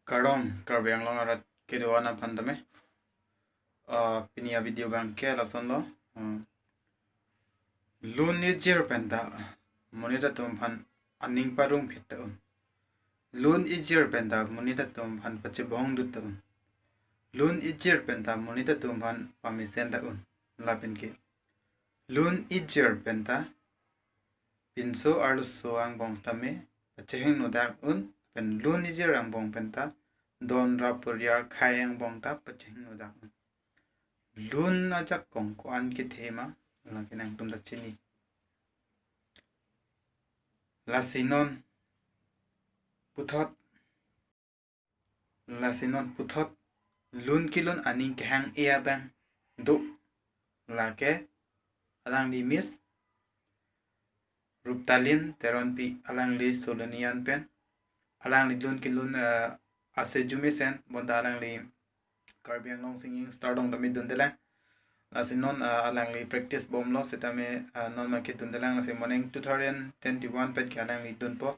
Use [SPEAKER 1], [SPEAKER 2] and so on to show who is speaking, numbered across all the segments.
[SPEAKER 1] Karom karbiang long arat keduana pandame pinia video bang ke lason lo lun ni jir penta monita tum pan aning parung phitaun lun ijir penta monita tum pan pachibong dutaun lun ijir penta monita tum pan pamisen daun lapin ke lun ijir penta pinso arluso ang bong tame pachehing nodak un pen lun ijir ang bong penta don rapuriar khayang bong ta pachehing nodak un lun ajak kong ko an ki thema lakinang tum da chini lasinon puthot lun kilun aning kehang ea bang do lake alangli miss Ruptalin TERONPI ALANGLI solonian pen alangli lun kilun ase JUME sen bonda alangli karbiang long singing stardong dami dundela lasinon alangli practice bomlo setame non ma ke dundelang lasi morning 2021 pet ke alangli dunpo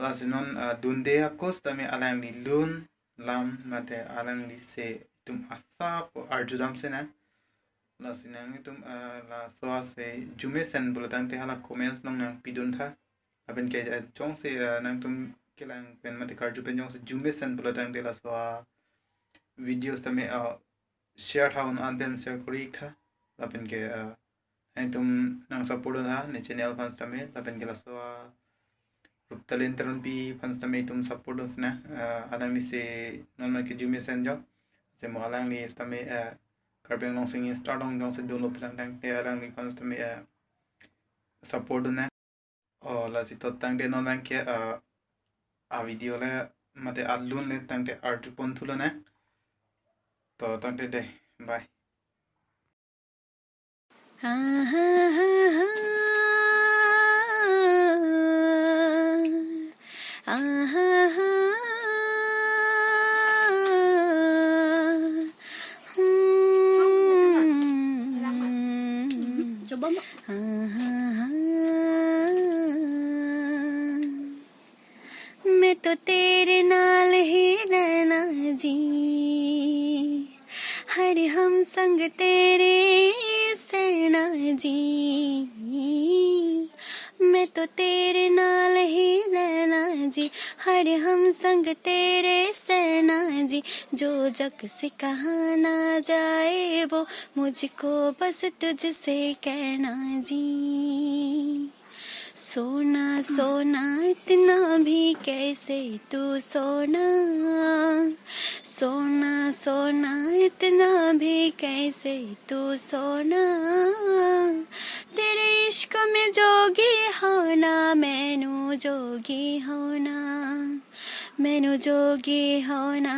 [SPEAKER 1] lasinon dunde akos tame alangli lun lam mate alangli se tum asap arjudam sena lasinang itum LASO se JUME sen bulatan te hala comments nong nang pidun tha aben ke chong se nang tum kelang pen mate karju pen jong se JUME sen bulatan te LASO videos tame share tha on an ben share kori tha aben ke tum nang support tha ne channel fans tame aben ke LASO Ruptalin TERONPI fans tame tum support na alangli se non ma ke JUME sen jo se mo alangli tame karbiang long singing stardong jong se download plan tang te alangli fans tame support na la si tot tang de non bang ke a video la mate ALUN le tang te art pon thulo na to tang te de bye
[SPEAKER 2] मैं तो तेरे नाल ही रहना जी हर हम संग तेरे सहना जी मैं तो तेरे नाल ही रहना जी हर हम संग तेरे सहना जी जो जग से कहा ना जाए वो मुझको बस तुझसे कहना जी सोना सोना इतना भी कैसे तू सोना सोना सोना इतना भी कैसे तू सोना तेरे इश्क में जोगी होना मैनू जोगी होना मैनू जोगी होना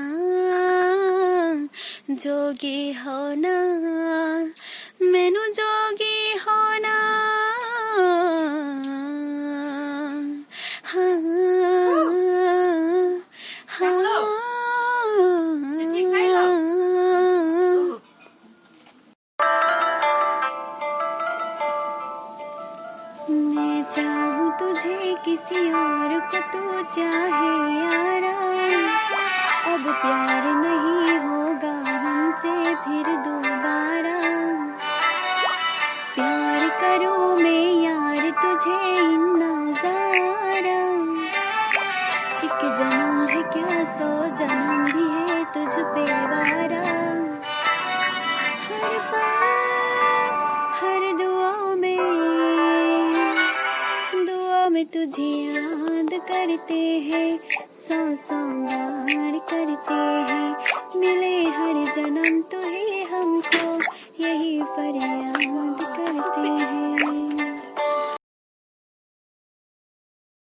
[SPEAKER 2] जोगी होना मैनू जोगी होना मैं चाहूँ तुझे किसी और को तू चाहे यारा अब प्यार नहीं होगा हमसे फिर दोबारा प्यार करूँ मैं यार तुझे नजारा एक जन्म है क्या 100 जन्म भी है तुझ पे वारा हर पल हर दुआ में तुझे याद करते हैं सांसों बार करते हैं मिले हर जन्म तो है हमको